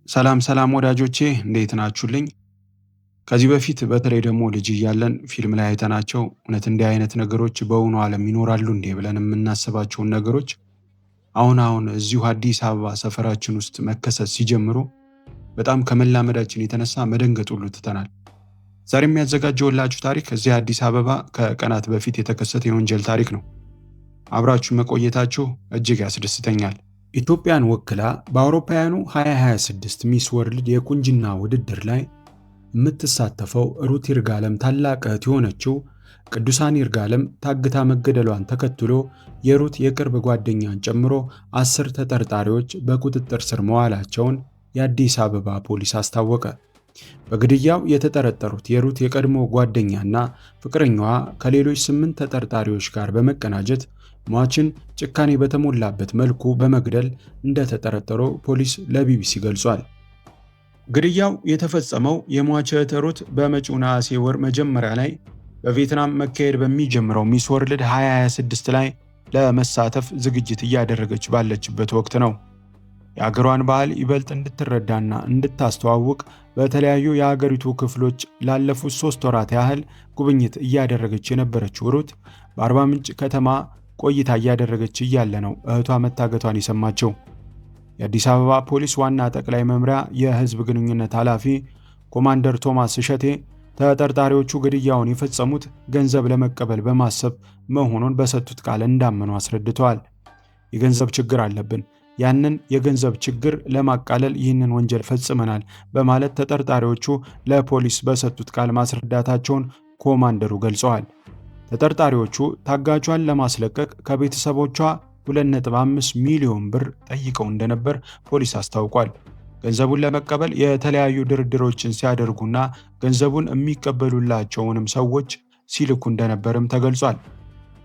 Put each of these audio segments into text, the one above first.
ሰላም ሰላም ወዳጆቼ እንዴት ናችሁልኝ? ከዚህ በፊት በተለይ ደግሞ ልጅ እያለን ፊልም ላይ አይተናቸው እውነት እንዲህ አይነት ነገሮች በእውኑ ዓለም ይኖራሉ እንዴ ብለን የምናስባቸውን ነገሮች አሁን እዚሁ አዲስ አበባ ሰፈራችን ውስጥ መከሰት ሲጀምሩ በጣም ከመላመዳችን የተነሳ መደንገጥ ሁሉ ትተናል። ዛሬ የሚያዘጋጀውላችሁ ታሪክ እዚህ አዲስ አበባ ከቀናት በፊት የተከሰተ የወንጀል ታሪክ ነው። አብራችሁ መቆየታችሁ እጅግ ያስደስተኛል። ኢትዮጵያን ወክላ በአውሮፓውያኑ 2026 ሚስ ወርልድ የቁንጅና ውድድር ላይ የምትሳተፈው ሩት ይርጋለም ታላቅ እህት የሆነችው ቅዱሳን ይርጋለም ታግታ መገደሏን ተከትሎ የሩት የቅርብ ጓደኛን ጨምሮ 10 ተጠርጣሪዎች በቁጥጥር ስር መዋላቸውን የአዲስ አበባ ፖሊስ አስታወቀ። በግድያው የተጠረጠሩት የሩት የቀድሞ ጓደኛና ፍቅረኛዋ ከሌሎች 8 ተጠርጣሪዎች ጋር በመቀናጀት ሟችን ጭካኔ በተሞላበት መልኩ በመግደል እንደተጠረጠሩ ፖሊስ ለቢቢሲ ገልጿል። ግድያው የተፈጸመው የሟች እህት ሩት በመጪው ነሐሴ ወር መጀመሪያ ላይ በቪየትናም መካሄድ በሚጀምረው ሚስ ወርልድ 2026 ላይ ለመሳተፍ ዝግጅት እያደረገች ባለችበት ወቅት ነው። የአገሯን ባህል ይበልጥ እንድትረዳና እንድታስተዋውቅ በተለያዩ የአገሪቱ ክፍሎች ላለፉት 3 ወራት ያህል ጉብኝት እያደረገች የነበረችው ሩት በአርባ ምንጭ ከተማ ቆይታ እያደረገች እያለ ነው እህቷ መታገቷን የሰማችው። የአዲስ አበባ ፖሊስ ዋና ጠቅላይ መምሪያ የህዝብ ግንኙነት ኃላፊ ኮማንደር ቶማስ እሸቴ ተጠርጣሪዎቹ ግድያውን የፈጸሙት ገንዘብ ለመቀበል በማሰብ መሆኑን በሰጡት ቃል እንዳመኑ አስረድተዋል። የገንዘብ ችግር አለብን፣ ያንን የገንዘብ ችግር ለማቃለል ይህንን ወንጀል ፈጽመናል በማለት ተጠርጣሪዎቹ ለፖሊስ በሰጡት ቃል ማስረዳታቸውን ኮማንደሩ ገልጸዋል። ተጠርጣሪዎቹ ታጋቿን ለማስለቀቅ ከቤተሰቦቿ 2.5 ሚሊዮን ብር ጠይቀው እንደነበር ፖሊስ አስታውቋል። ገንዘቡን ለመቀበል የተለያዩ ድርድሮችን ሲያደርጉና ገንዘቡን የሚቀበሉላቸውንም ሰዎች ሲልኩ እንደነበርም ተገልጿል።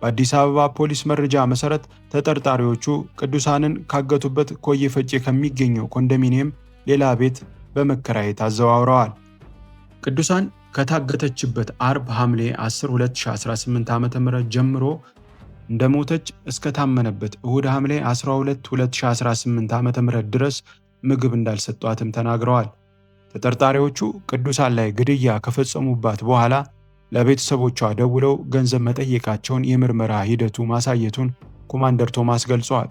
በአዲስ አበባ ፖሊስ መረጃ መሰረት ተጠርጣሪዎቹ ቅዱሳንን ካገቱበት ኮዬ ፈጬ ከሚገኘው ኮንዶሚኒየም ሌላ ቤት በመከራየት አዘዋውረዋል። ቅዱሳን ከታገተችበት አርብ ሐምሌ 10 2018 ዓ.ም ጀምሮ እንደሞተች እስከታመነበት እሁድ ሐምሌ 12 2018 ዓ.ም ድረስ ምግብ እንዳልሰጧትም ተናግረዋል። ተጠርጣሪዎቹ ቅዱሳን ላይ ግድያ ከፈጸሙባት በኋላ ለቤተሰቦቿ ደውለው ገንዘብ መጠየቃቸውን የምርመራ ሂደቱ ማሳየቱን ኮማንደር ቶማስ ገልጸዋል።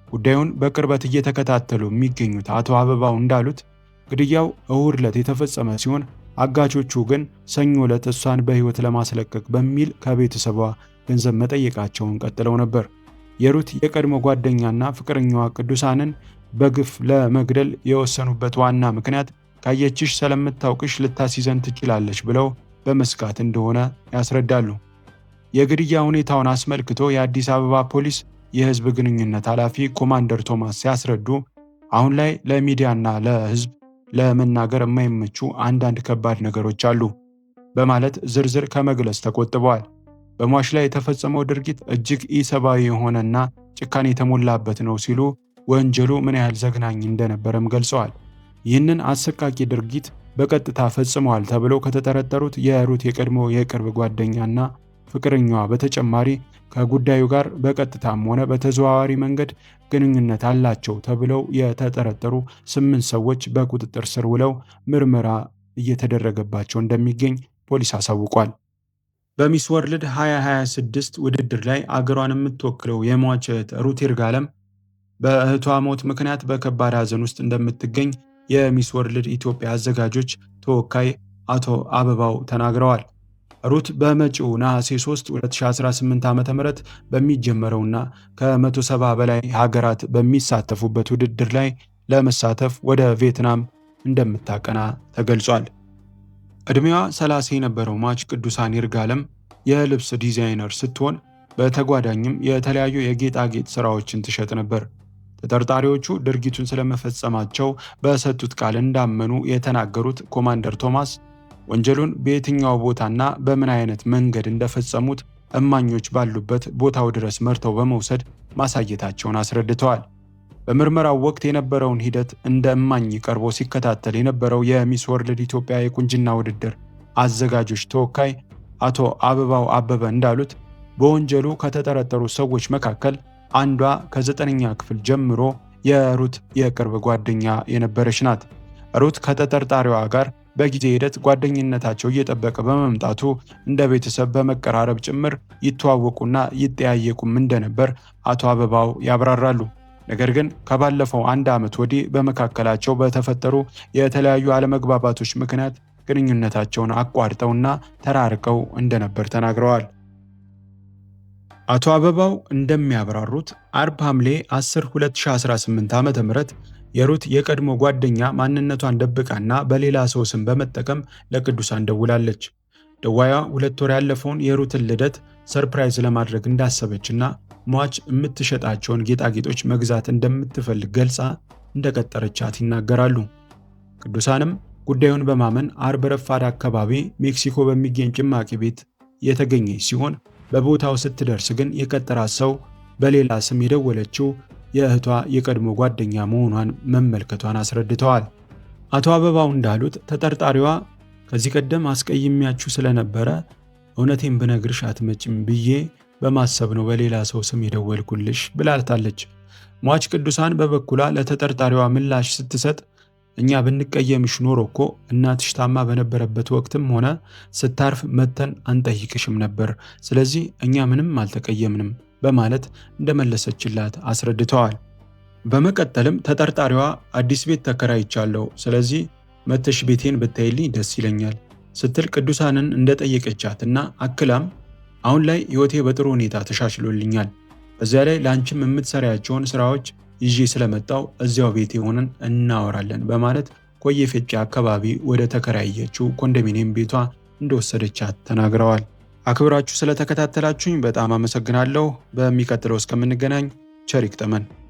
ጉዳዩን በቅርበት እየተከታተሉ የሚገኙት አቶ አበባው እንዳሉት ግድያው እሁድ ዕለት የተፈጸመ ሲሆን አጋቾቹ ግን ሰኞ ዕለት እሷን በሕይወት ለማስለቀቅ በሚል ከቤተሰቧ ገንዘብ መጠየቃቸውን ቀጥለው ነበር። የሩት የቀድሞ ጓደኛና ፍቅረኛዋ ቅዱሳንን በግፍ ለመግደል የወሰኑበት ዋና ምክንያት ካየችሽ ስለምታውቅሽ ልታስይዘን ትችላለች ብለው በመስጋት እንደሆነ ያስረዳሉ። የግድያ ሁኔታውን አስመልክቶ የአዲስ አበባ ፖሊስ የሕዝብ ግንኙነት ኃላፊ ኮማንደር ቶማስ ሲያስረዱ አሁን ላይ ለሚዲያና ለሕዝብ ለመናገር የማይመቹ አንዳንድ ከባድ ነገሮች አሉ በማለት ዝርዝር ከመግለጽ ተቆጥበዋል። በሟች ላይ የተፈጸመው ድርጊት እጅግ ኢሰብአዊ የሆነና ጭካኔ የተሞላበት ነው ሲሉ ወንጀሉ ምን ያህል ዘግናኝ እንደነበረም ገልጸዋል። ይህንን አሰቃቂ ድርጊት በቀጥታ ፈጽመዋል ተብለው ከተጠረጠሩት የሩት የቀድሞ የቅርብ ጓደኛና ፍቅረኛዋ በተጨማሪ ከጉዳዩ ጋር በቀጥታም ሆነ በተዘዋዋሪ መንገድ ግንኙነት አላቸው ተብለው የተጠረጠሩ 8 ሰዎች በቁጥጥር ስር ውለው ምርመራ እየተደረገባቸው እንደሚገኝ ፖሊስ አሳውቋል። በሚስ ወርልድ 2026 ውድድር ላይ አገሯን የምትወክለው የሟች እህት ሩት ይርጋለም በእህቷ ሞት ምክንያት በከባድ ሐዘን ውስጥ እንደምትገኝ የሚስ ወርልድ ኢትዮጵያ አዘጋጆች ተወካይ አቶ አበባው ተናግረዋል። ሩት በመጪው ነሐሴ 3 2018 ዓ.ም በሚጀመረውና ከ170 በላይ ሀገራት በሚሳተፉበት ውድድር ላይ ለመሳተፍ ወደ ቪየትናም እንደምታቀና ተገልጿል። ዕድሜዋ 30 የነበረው ሟች ቅዱሳን ይርጋለም የልብስ ዲዛይነር ስትሆን በተጓዳኝም የተለያዩ የጌጣጌጥ ሥራዎችን ትሸጥ ነበር። ተጠርጣሪዎቹ ድርጊቱን ስለመፈጸማቸው በሰጡት ቃል እንዳመኑ የተናገሩት ኮማንደር ቶማስ ወንጀሉን በየትኛው ቦታና በምን አይነት መንገድ እንደፈጸሙት እማኞች ባሉበት ቦታው ድረስ መርተው በመውሰድ ማሳየታቸውን አስረድተዋል። በምርመራው ወቅት የነበረውን ሂደት እንደ እማኝ ቀርቦ ሲከታተል የነበረው የሚስ ወርልድ ኢትዮጵያ የቁንጅና ውድድር አዘጋጆች ተወካይ አቶ አበባው አበበ እንዳሉት በወንጀሉ ከተጠረጠሩ ሰዎች መካከል አንዷ ከ9ኛ ክፍል ጀምሮ የሩት የቅርብ ጓደኛ የነበረች ናት። ሩት ከተጠርጣሪዋ ጋር በጊዜ ሂደት ጓደኝነታቸው እየጠበቀ በመምጣቱ እንደ ቤተሰብ በመቀራረብ ጭምር ይተዋወቁና ይጠያየቁም እንደነበር አቶ አበባው ያብራራሉ። ነገር ግን ከባለፈው 1 ዓመት ወዲህ በመካከላቸው በተፈጠሩ የተለያዩ አለመግባባቶች ምክንያት ግንኙነታቸውን አቋርጠውና ተራርቀው እንደነበር ተናግረዋል። አቶ አበባው እንደሚያብራሩት አርብ ሐምሌ 10 2018 ዓ.ም የሩት የቀድሞ ጓደኛ ማንነቷን ደብቃና በሌላ ሰው ስም በመጠቀም ለቅዱሳን ደውላለች። ደዋያ 2 ወር ያለፈውን የሩትን ልደት ሰርፕራይዝ ለማድረግ እንዳሰበችና ሟች የምትሸጣቸውን ጌጣጌጦች መግዛት እንደምትፈልግ ገልጻ እንደቀጠረቻት ይናገራሉ። ቅዱሳንም ጉዳዩን በማመን አርብ ረፋድ አካባቢ ሜክሲኮ በሚገኝ ጭማቂ ቤት የተገኘች ሲሆን በቦታው ስትደርስ ግን የቀጠራት ሰው በሌላ ስም የደወለችው የእህቷ የቀድሞ ጓደኛ መሆኗን መመልከቷን አስረድተዋል። አቶ አበባው እንዳሉት ተጠርጣሪዋ ከዚህ ቀደም አስቀይሜያችሁ ስለነበረ እውነቴን ብነግርሽ አትመጭም ብዬ በማሰብ ነው በሌላ ሰው ስም የደወልኩልሽ ብላልታለች። ሟች ቅዱሳን በበኩሏ ለተጠርጣሪዋ ምላሽ ስትሰጥ እኛ ብንቀየምሽ ኖሮ እኮ እናትሽ ታማ በነበረበት ወቅትም ሆነ ስታርፍ መተን አንጠይቅሽም ነበር። ስለዚህ እኛ ምንም አልተቀየምንም በማለት እንደመለሰችላት አስረድተዋል። በመቀጠልም ተጠርጣሪዋ አዲስ ቤት ተከራይቻለሁ፣ ስለዚህ መተሽ ቤቴን ብታይልኝ ደስ ይለኛል ስትል ቅዱሳንን እንደጠየቀቻትና አክላም አሁን ላይ ሕይወቴ በጥሩ ሁኔታ ተሻሽሎልኛል፣ በዚያ ላይ ለአንቺም የምትሰሪያቸውን ስራዎች ይዤ ስለመጣው እዚያው ቤቴ ሆነን እናወራለን በማለት ኮየ ፈጬ አካባቢ ወደ ተከራየችው ኮንዶሚኒየም ቤቷ እንደወሰደቻት ተናግረዋል። አክብራችሁ ስለተከታተላችሁኝ በጣም አመሰግናለሁ። በሚቀጥለው እስከምንገናኝ ቸር ይግጠመን።